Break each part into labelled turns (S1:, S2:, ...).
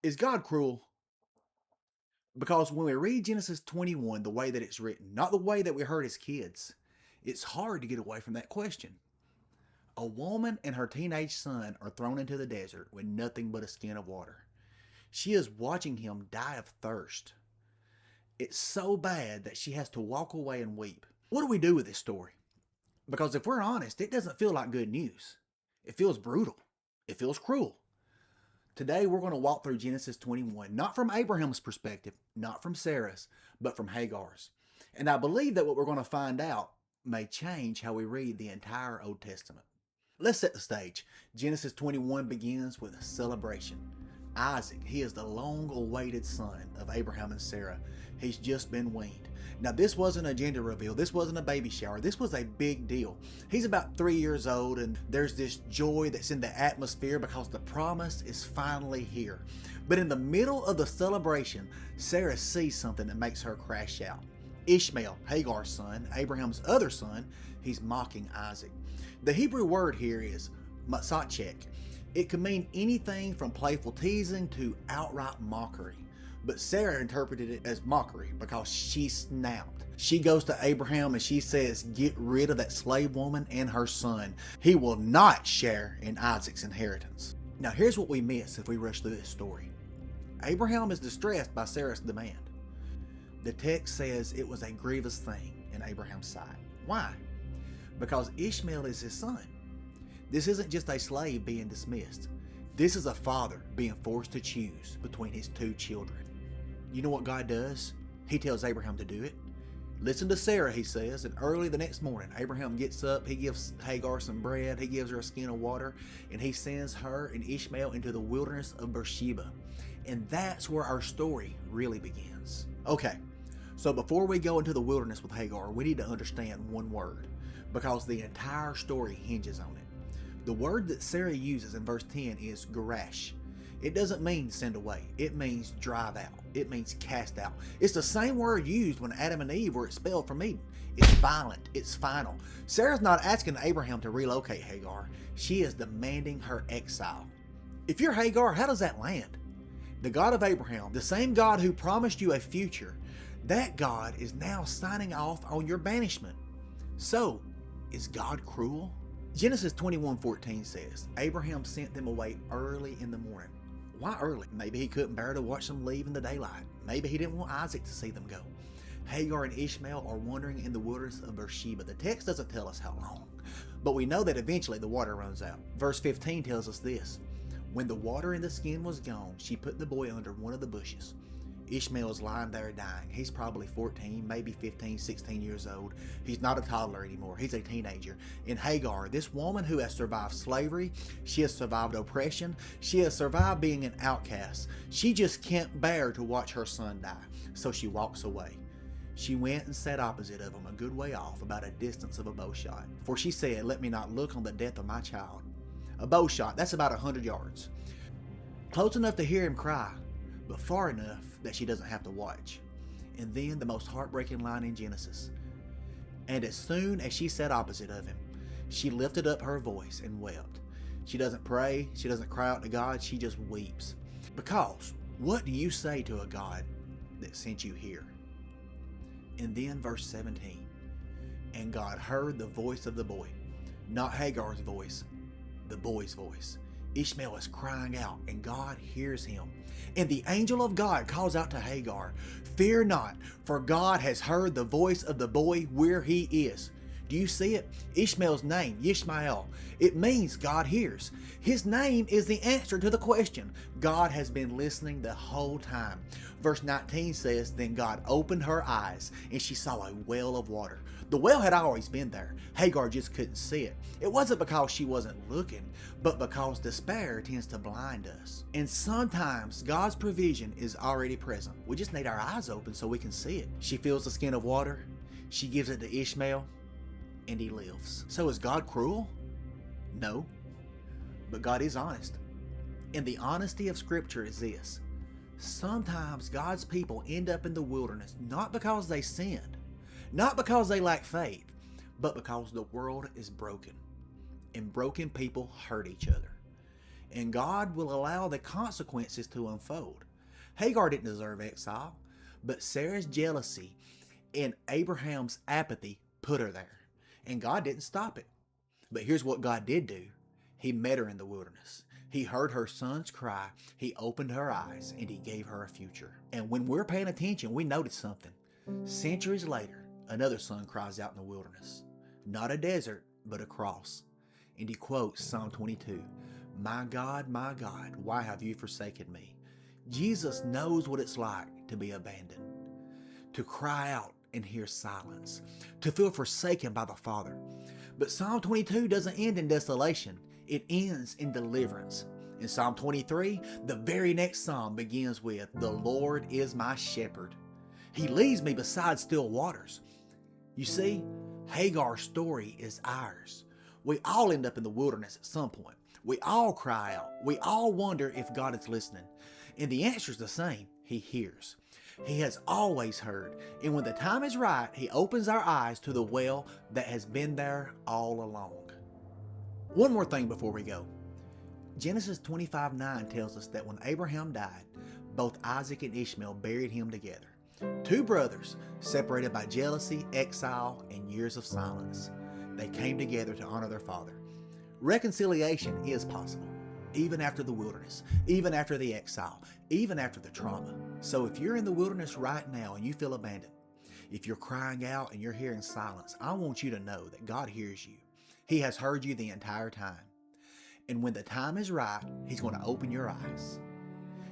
S1: Is God cruel? Because when we read Genesis 21 the way that it's written, not the way that we heard as kids, it's hard to get away from that question. A woman and her teenage son are thrown into the desert with nothing but a skin of water. She is watching him die of thirst. It's so bad that she has to walk away and weep. What do we do with this story? Because if we're honest, it doesn't feel like good news. It feels brutal. It feels cruel. Today we're going to walk through Genesis 21, not from Abraham's perspective, not from Sarah's, but from Hagar's. And I believe that what we're going to find out may change how we read the entire Old Testament. Let's set the stage. Genesis 21 begins with a celebration. Isaac, he is the long-awaited son of Abraham and Sarah. He's just been weaned. Now, this wasn't a gender reveal. This wasn't a baby shower. This was a big deal. He's about 3 years old, and there's this joy that's in the atmosphere because the promise is finally here. But in the middle of the celebration, Sarah sees something that makes her crash out. Ishmael, Hagar's son, Abraham's other son, he's mocking Isaac. The Hebrew word here is matzachek. It could mean anything from playful teasing to outright mockery. But Sarah interpreted it as mockery because she snapped. She goes to Abraham and she says, get rid of that slave woman and her son. He will not share in Isaac's inheritance. Now here's what we miss if we rush through this story. Abraham is distressed by Sarah's demand. The text says it was a grievous thing in Abraham's sight. Why? Because Ishmael is his son. This isn't just a slave being dismissed. This is a father being forced to choose between his two children. You know what God does? He tells Abraham to do it. Listen to Sarah, he says, and early the next morning, Abraham gets up, he gives Hagar some bread, he gives her a skin of water, and he sends her and Ishmael into the wilderness of Beersheba. And that's where our story really begins. Okay, so before we go into the wilderness with Hagar, we need to understand one word, because the entire story hinges on it. The word that Sarah uses in verse 10 is garash. It doesn't mean send away. It means drive out. It means cast out. It's the same word used when Adam and Eve were expelled from Eden. It's violent. It's final. Sarah's not asking Abraham to relocate Hagar. She is demanding her exile. If you're Hagar, how does that land? The God of Abraham, the same God who promised you a future, that God is now signing off on your banishment. So, is God cruel? Genesis 21:14 says, Abraham sent them away early in the morning. Why early? Maybe he couldn't bear to watch them leave in the daylight. Maybe he didn't want Isaac to see them go. Hagar and Ishmael are wandering in the wilderness of Beersheba. The text doesn't tell us how long, but we know that eventually the water runs out. Verse 15 tells us this. When the water in the skin was gone, she put the boy under one of the bushes. Ishmael is lying there dying. He's probably 14, maybe 15, 16 years old. He's not a toddler anymore. He's a teenager. And Hagar, this woman who has survived slavery, she has survived oppression, she has survived being an outcast. She just can't bear to watch her son die. So she walks away. She went and sat opposite of him a good way off, about a distance of a bow shot. For she said, let me not look on the death of my child. A bow shot, that's about 100 yards. Close enough to hear him cry, but far enough that she doesn't have to watch. And then the most heartbreaking line in Genesis. And as soon as she sat opposite of him, she lifted up her voice and wept. She doesn't pray, she doesn't cry out to God, she just weeps. Because what do you say to a God that sent you here? And then verse 17. And God heard the voice of the boy, not Hagar's voice, the boy's voice. Ishmael is crying out, and God hears him. And the angel of God calls out to Hagar, fear not, for God has heard the voice of the boy where he is. Do you see it? Ishmael's name, Ishmael, it means God hears. His name is the answer to the question. God has been listening the whole time. Verse 19 says, then God opened her eyes, and she saw a well of water. The well had always been there. Hagar just couldn't see it. It wasn't because she wasn't looking, but because despair tends to blind us. And sometimes God's provision is already present. We just need our eyes open so we can see it. She fills the skin of water. She gives it to Ishmael, and he lives. So is God cruel? No. But God is honest. And the honesty of Scripture is this. Sometimes God's people end up in the wilderness not because they sinned, not because they lack faith, but because the world is broken. And broken people hurt each other. and God will allow the consequences to unfold. Hagar didn't deserve exile, but Sarah's jealousy and Abraham's apathy put her there, and God didn't stop it. But here's what God did do. He met her in the wilderness. He heard her son's cry, he opened her eyes, and he gave her a future. And when we're paying attention, we notice something. Centuries later, another son cries out in the wilderness. Not a desert, but a cross. And he quotes Psalm 22, my God, why have you forsaken me? Jesus knows what it's like to be abandoned, to cry out and hear silence, to feel forsaken by the Father. But Psalm 22 doesn't end in desolation. It ends in deliverance. In Psalm 23, the very next psalm begins with, the Lord is my shepherd. He leads me beside still waters. You see, Hagar's story is ours. We all end up in the wilderness at some point. We all cry out. We all wonder if God is listening. And the answer is the same. He hears. He has always heard. And when the time is right, he opens our eyes to the well that has been there all along. One more thing before we go. Genesis 25:9 tells us that when Abraham died, both Isaac and Ishmael buried him together. Two brothers separated by jealousy, exile, and years of silence. They came together to honor their father. Reconciliation is possible, even after the wilderness, even after the exile, even after the trauma. So if you're in the wilderness right now and you feel abandoned, if you're crying out and you're hearing silence, I want you to know that God hears you. He has heard you the entire time. And when the time is right, he's going to open your eyes.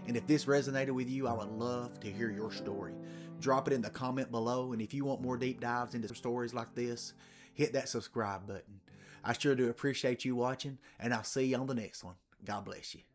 S1: And if this resonated with you, I would love to hear your story. Drop it in the comment below. And if you want more deep dives into stories like this, hit that subscribe button. I sure do appreciate you watching, and I'll see you on the next one. God bless you.